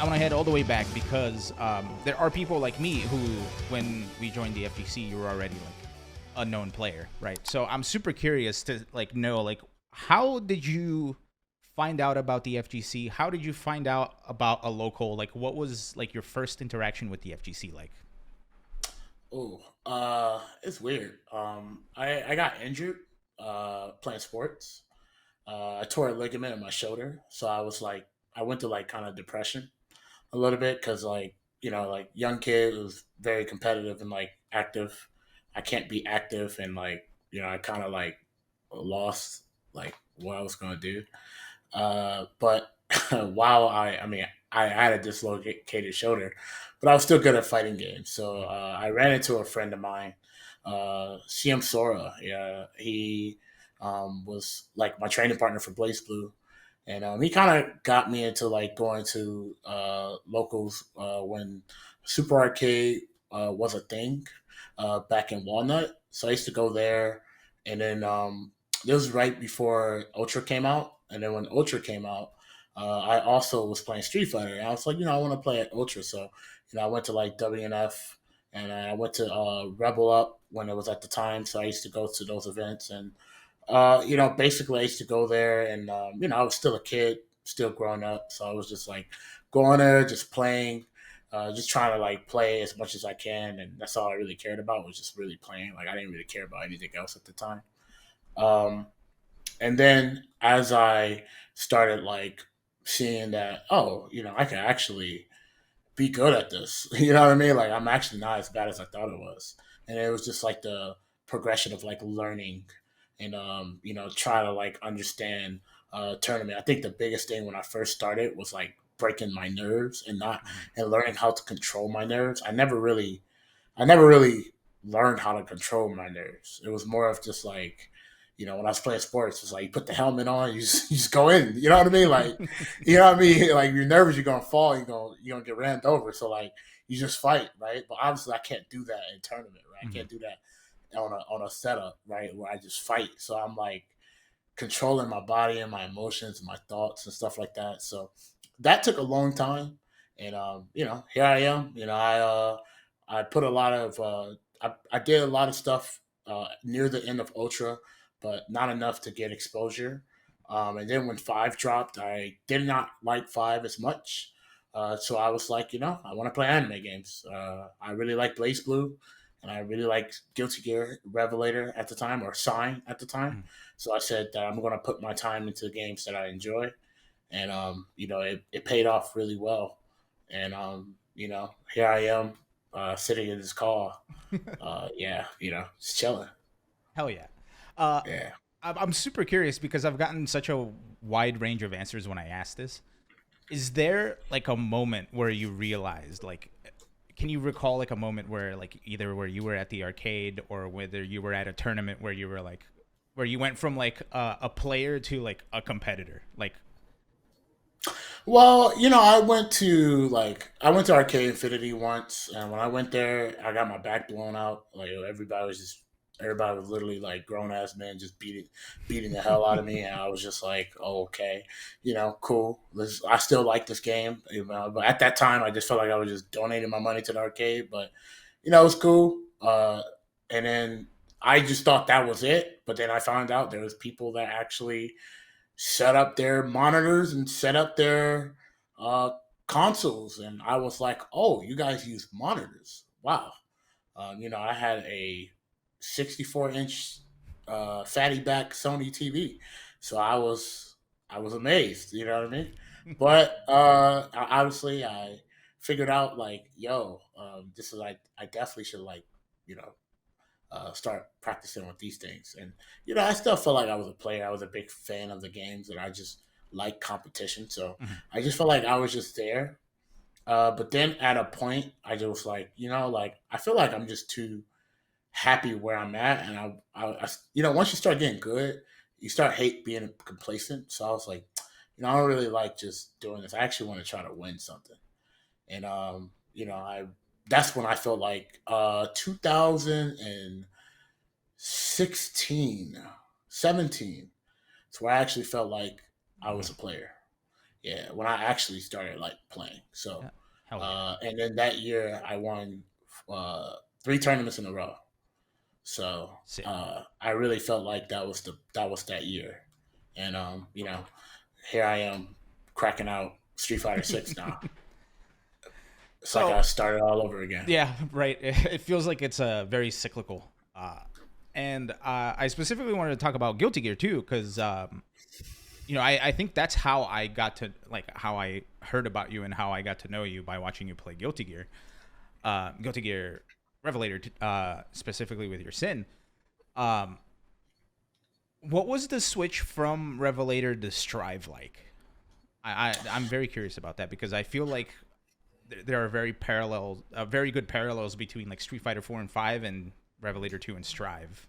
I want to head all the way back because there are people like me who, when we joined the FGC, you were already like a known player, right? So I'm super curious to like know like how did you find out about the FGC? How did you find out about a local? Like, what was like your first interaction with the FGC like? Oh, it's weird. I got injured playing sports. I tore a ligament in my shoulder, so I went to like kind of depression a little bit because like young kid was very competitive and like active. I can't be active and I kind of like lost like what I was gonna do. But while I had a dislocated shoulder, but I was still good at fighting games. So I ran into a friend of mine, CM Sora. Yeah, he was like my training partner for Blaze Blue, and he kind of got me into like going to locals when Super Arcade was a thing back in Walnut. So I used to go there, and then this was right before Ultra came out, and then when Ultra came out, I also was playing Street Fighter, and I was like, I want to play at Ultra, so I went to like WNF, and I went to Rebel Up when it was at the time, so I used to go to those events, and basically I used to go there, and I was still a kid, still growing up, so I was just like going there, just playing. Just trying to like play as much as I can, and that's all I really cared about was just really playing. Like I didn't really care about anything else at the time. Um, and then as I started like seeing that, oh, I can actually be good at this. You know what I mean? Like I'm actually not as bad as I thought it was. And it was just like the progression of like learning and try to like understand tournament. I think the biggest thing when I first started was like breaking my nerves and not Mhm. and learning how to control my nerves. I never really learned how to control my nerves. It was more of just like, when I was playing sports, it's like you put the helmet on, you just go in. You know what I mean? Like, you know what I mean? Like you're nervous, you're gonna fall, you're gonna get ran over. So like you just fight, right? But obviously I can't do that in tournament, right? I Mhm. can't do that on a setup, right? Where I just fight. So I'm like controlling my body and my emotions and my thoughts and stuff like that. So that took a long time. And here I am. I put a lot of I did a lot of stuff near the end of Ultra, but not enough to get exposure. And then when five dropped, I did not like five as much. So I was like, I want to play anime games. I really like Blaze Blue, and I really like Guilty Gear Revelator at the time, or Sign at the time. Mhm. So I said that I'm going to put my time into games that I enjoy, and it paid off really well. And here I am, sitting in this car. Yeah, just chilling. Hell yeah. Uh, Yeah. I'm super curious because I've gotten such a wide range of answers when I ask this. Is there like a moment where you realized like can you recall like a moment where like either where you were at the arcade or whether you were at a tournament where you were like where you went from like a player to like a competitor like Well, I went to Arcade Infinity once, and when I went there, I got my back blown out. Like everybody was literally like grown ass men just beating the hell out of me, and I was just like, oh, okay, cool. I still like this game, but at that time, I just felt like I was just donating my money to the arcade, but it was cool. And then I just thought that was it, but then I found out there was people that actually set up their monitors and set up their uh, consoles, and I was like, "Oh, you guys use monitors? Wow!" I had a 64-inch fatty back Sony TV, so I was amazed. You know what I mean? But obviously, I figured out like, yo, this is like I definitely should like you know start practicing with these things. And I still felt like I was a player. I was a big fan of the games, and I just like competition. So mhm. I just felt like I was just there. But then at a point, I just like like I feel like I'm just too happy where I'm at, and once you start getting good, you start hate being complacent. So I was like, I don't really like just doing this. I actually want to try to win something. And I that's when I felt like 2016, 17. It's where I actually felt like I was Mhm. a player. Yeah, when I actually started like playing. So, Yeah. Hell yeah. and then that year I won uh, 3 tournaments in a row. So Sick. I really felt like that was that year, and here I am cracking out Street Fighter 6 now. It's like I So started all over again. yeah, right. It feels like it's very cyclical. And I specifically wanted to talk about Guilty Gear too, because I think that's how I got to like how I heard about you and how I got to know you by watching you play Guilty Gear. Guilty Gear Revelator, specifically with your Sin. Um, what was the switch from Revelator to Strive like? I'm very curious about that because I feel like there are very good parallels between like Street Fighter 4 and 5 and Revelator 2 and Strive.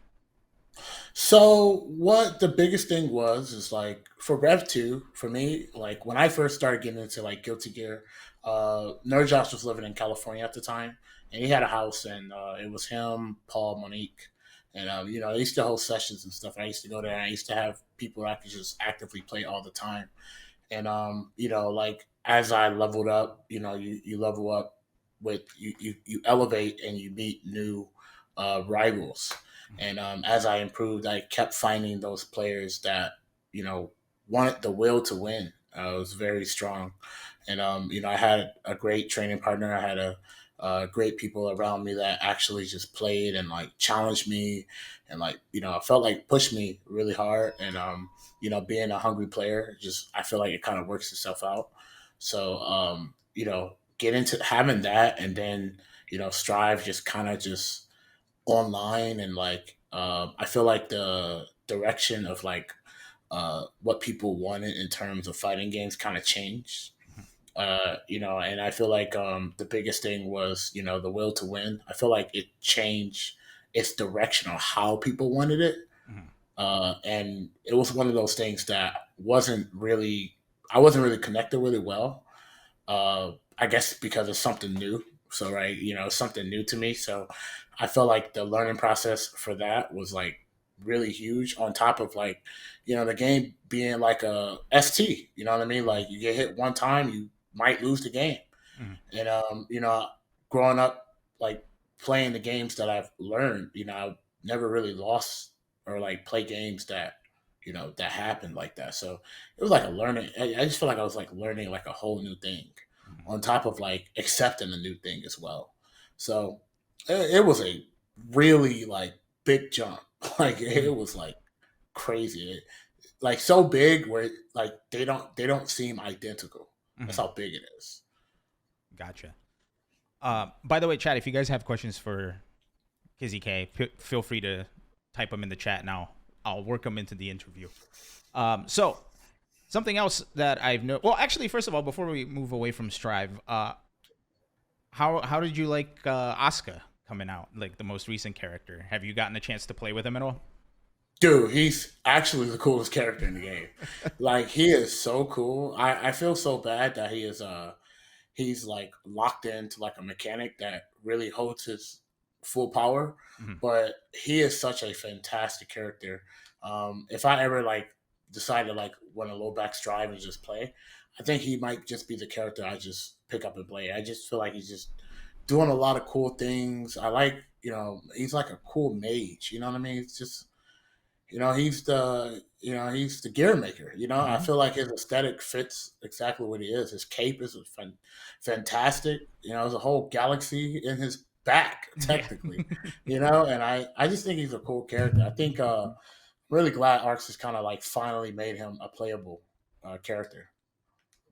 So what the biggest thing was is like for Rev 2, for me, like when I first started getting into like Guilty Gear, Nerd Josh was living in California at the time, and he had a house, and it was him, Paul, Monique, and they used to host sessions and stuff. I used to go there, and I used to have people I could just actively play all the time. And like as I leveled up, you level up with you elevate and you meet new rivals. And as I improved, I kept finding those players that you know wanted the will to win. It was very strong, and I had a great training partner. I had a great people around me that actually just played and like challenged me, and like I felt like pushed me really hard. And being a hungry player, just I feel like it kind of works itself out. So get into having that, and then strive just kind of just online, and like I feel like the direction of like what people wanted in terms of fighting games kind of changed. And I feel like the biggest thing was the will to win. I feel like it changed its direction on how people wanted it, Mhm. and it was one of those things that I wasn't really connected with it well. I guess because it's something new. So right, it's something new to me. So I felt like the learning process for that was like really huge. On top of like, the game being like a ST. You know what I mean? Like you get hit one time, you might lose the game. Mhm. And growing up like playing the games that I've learned, I never really lost or like play games that that happened like that. So it was like a learning. I just feel like I was like learning like a whole new thing, Mhm. on top of like accepting a new thing as well. So it was a really like big jump. Like Mhm. it was like crazy. Like so big where like they don't seem identical. That's Mhm. how big it is. Gotcha. By the way, chat, if you guys have questions for Kizzy K, feel free to type them in the chat now. I'll work them into the interview. So something else that I've noticed. Well, actually, first of all, before we move away from Strive, how did you like Asuka coming out, like the most recent character? Have you gotten a chance to play with him at all? Dude, he's actually the coolest character in the game. Like he is so cool. I feel so bad that he's like locked into like a mechanic that really holds his full power. Mhm. But he is such a fantastic character. If I ever like decide to like want to low back strive and just play, I think he might just be the character I just pick up and play. I just feel like he's just doing a lot of cool things. I like, he's like a cool mage. You know what I mean? It's just he's the gear maker. I Mhm. feel like his aesthetic fits exactly what he is. His cape is fantastic. There's a whole galaxy in his back, Yeah. technically. And I just think he's a cool character. I think really glad Arcs has kind of like finally made him a playable character.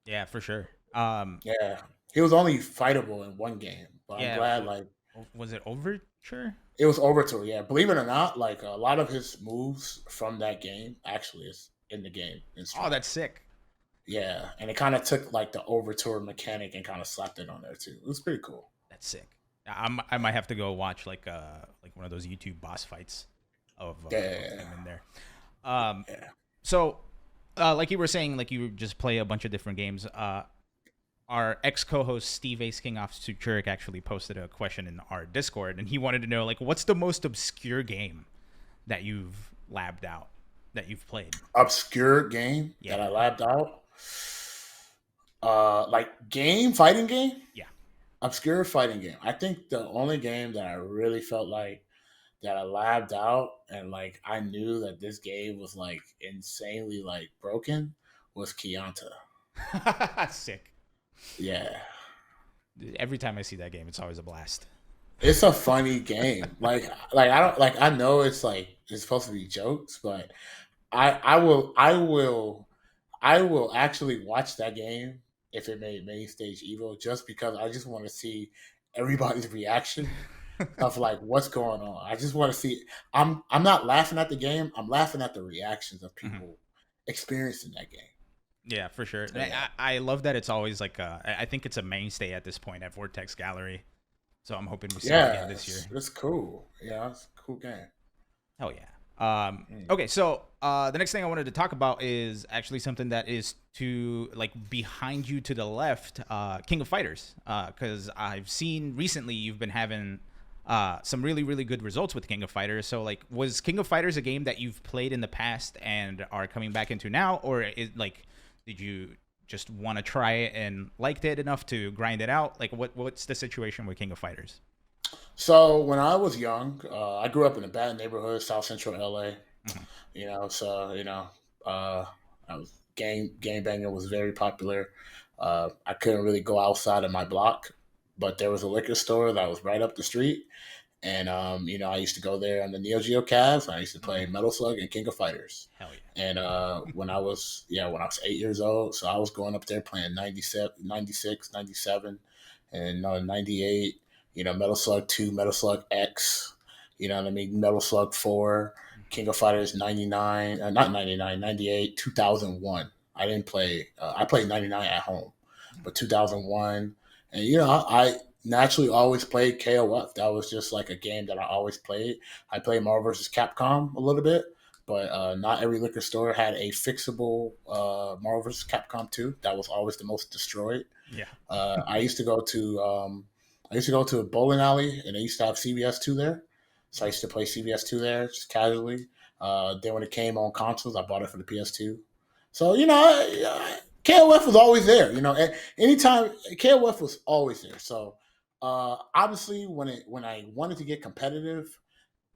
Yeah, for sure. Yeah, he was only fightable in one game, but I'm Yeah. glad like Was it Overture? it was Overture. Yeah, believe it or not, like a lot of his moves from that game actually is in the game in Oh, Strive. that's sick. Yeah, and it kind of took like the Overture mechanic and kind of slapped it on there too. It was pretty cool. That's sick. I might have to go watch like one of those YouTube boss fights of Yeah, him in there. Um, yeah. so like you were saying, like you just play a bunch of different games. Our ex co-host Steve Ace King off Suchurik actually posted a question in our Discord, and he wanted to know like what's the most obscure game that you've labbed out that you've played? Obscure game that Yeah. I labbed out. Like game fighting game, Yeah. obscure fighting game. I think the only game that I really felt like that I labbed out and like I knew that this game was like insanely like broken was Kianta. Sick. Yeah. Every time I see that game, it's always a blast. It's a funny game. Like I don't like I know it's like it's supposed to be jokes, but I will actually watch that game if it made main stage evil just because I just want to see everybody's reaction of like what's going on. I just want to see. I'm not laughing at the game. I'm laughing at the reactions of Mhm. people experiencing that game. Yeah, for sure. So yeah, I love that it's always like I think it's a mainstay at this point at Vortex Gallery. So I'm hoping we see it again yeah, this year. it's cool. Yeah, it's a cool game. Hell yeah. Mm. Okay, so the next thing I wanted to talk about is actually something that is to like behind you to the left, King of Fighters, because I've seen recently you've been having some really really good results with King of Fighters. So like, was King of Fighters a game that you've played in the past and are coming back into now, or is like, did you just want to try it and liked it enough to grind it out? Like, what's the situation with King of Fighters? So when I was young, I grew up in a bad neighborhood, South Central LA. Mhm. So uh, I was gang banging was very popular. I couldn't really go outside of my block, but there was a liquor store that was right up the street, and I used to go there on the Neo Geo Cavs. I used to play Mhm. Metal Slug and King of Fighters. Hell yeah. And when I was 8 years old, so I was going up there playing 97, 96, 97, and 98. Metal Slug 2, Metal Slug X. You know what I mean? Metal Slug 4, King of Fighters 99, not 99, 98, 2001. I didn't play. I played 99 at home, but 2001, and I naturally always played KOF. That was just like a game that I always played. I played Marvel vs. Capcom a little bit, but not every liquor store had a fixable Marvel vs. Capcom 2. That was always the most destroyed. Yeah. I used to go to a bowling alley, and they used to have CVS 2 there. So I used to play CVS 2 there just casually. Then when it came on consoles, I bought it for the PS2. So KOF was always there. Anytime KOF was always there. So obviously, when I wanted to get competitive,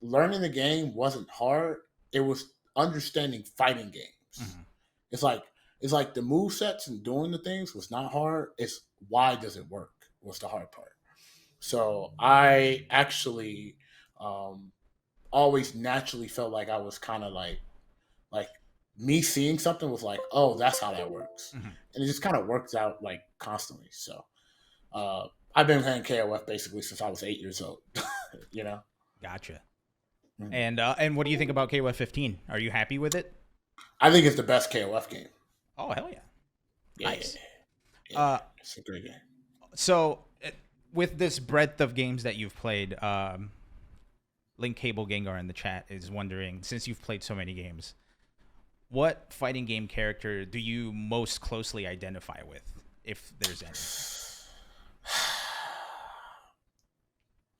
learning the game wasn't hard. It was understanding fighting games. Mhm. It's like it's like the move sets and doing the things was not hard. It's why does it work was the hard part. So I actually um, always naturally felt like I was kind of like me seeing something was like, oh, that's how that works, Mhm. and it just kind of works out like constantly. So I've been playing KOF basically since I was 8 years old. you know. Gotcha. Mhm. And what do you think about KOF 15? Are you happy with it? I think it's the best KOF game. Oh hell yeah, Yeah, nice. yeah, Uh, it's a great game. so with this breadth of games that you've played, Link Cable Gengar in the chat is wondering, since you've played so many games, what fighting game character do you most closely identify with, if there's any?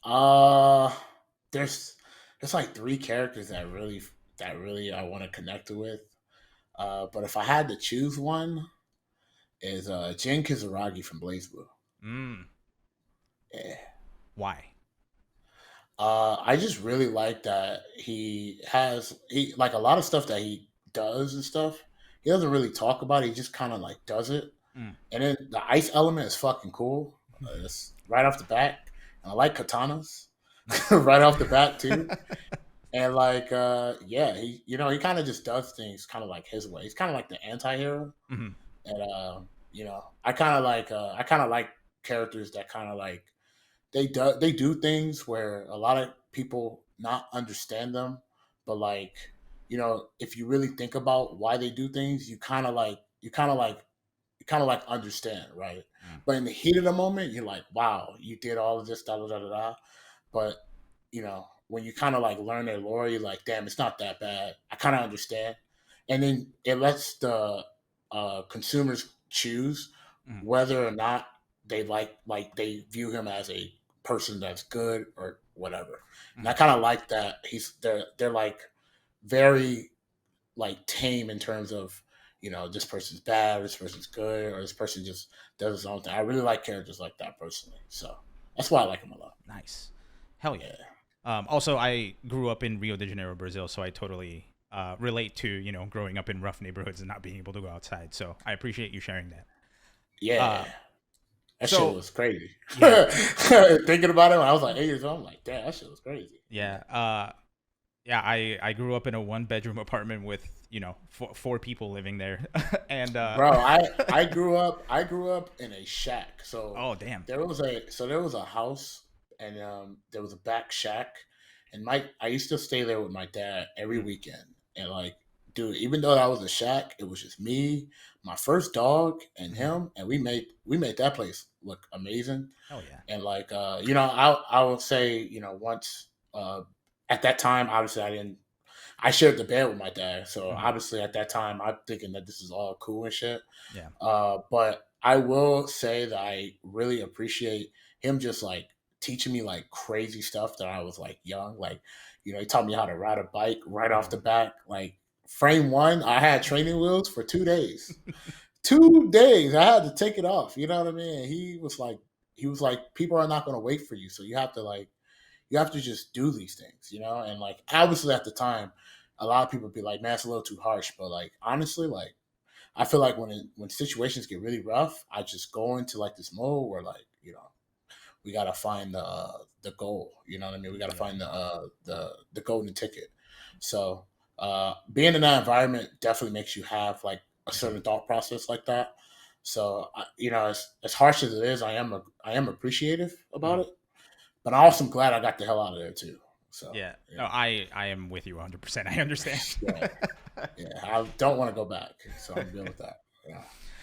Uh, there's like three characters that really I want to connect with. But if I had to choose one, is Jin Kizaragi from Blaze Blue. Mm, Yeah. why? I just really like that he like a lot of stuff that he does and stuff. He doesn't really talk about it. He just kind of like does it. Mm. And then the ice element is fucking cool. It's right off the bat. And I like katanas right off the bat too. And like, yeah, he kind of just does things kind of like his way. He's kind of like the anti-hero. Mhm. And I kind of like characters that kind of like they do things where a lot of people not understand them, but like if you really think about why they do things, you kind of like understand, right? Mm. But in the heat of the moment, you're like, wow, you did all of this, da da da da da. But when you kind of like learn their lore, you're like, damn, it's not that bad. I kind of understand, and then it lets the consumers choose Mm. whether or not they they view him as a person that's good or whatever. And I Mm. kind of like that they're like very like tame in terms of this person's bad, or this person's good, or this person just does his own thing. I really like characters like that personally, so that's why I like him a lot. Nice. Hell yeah. Yeah, Also, I grew up in Rio de Janeiro, Brazil, so I totally relate to growing up in rough neighborhoods and not being able to go outside. So I appreciate you sharing that. yeah, Uh, that shit so was crazy. yeah, Thinking about it when I was like 8 years old, I'm like, damn, that shit was crazy. yeah, yeah. I grew up in a 1 bedroom apartment with four people living there, and Bro, I grew up in a shack. So oh damn. there was a house, and there was a back shack, and I used to stay there with my dad every Mm, weekend. And like, dude, even though that was a shack, it was just me, my first dog, and mhm. him, and we made that place look amazing. Hell yeah. And like, I will say, once, at that time, obviously I shared the bed with my dad, so Mhm. obviously at that time I'm thinking that this is all cool and shit. Yeah. But I will say that I really appreciate him just like teaching me like crazy stuff that I was like young. Like, he taught me how to ride a bike right off Mhm. the bat. Like, frame one, I had training wheels for 2 days. 2 days, I had to take it off. You know what I mean? He was like, people are not going to wait for you, so you have to just do these things, and like obviously at the time, a lot of people be like, "Man, it's a little too harsh," but like honestly, like I feel like when situations get really rough, I just go into like this mode where like we gotta find the goal. You know what I mean? We gotta Yeah. find the golden ticket. So being in that environment definitely makes you have like a Mhm. certain thought process like that. So as harsh as it is, I am appreciative about Mhm. it, but I also am glad I got the hell out of there too. So Yeah. No, I am with you 100%. I understand. yeah, yeah. I don't want to go back, so I'm good with that. Yeah.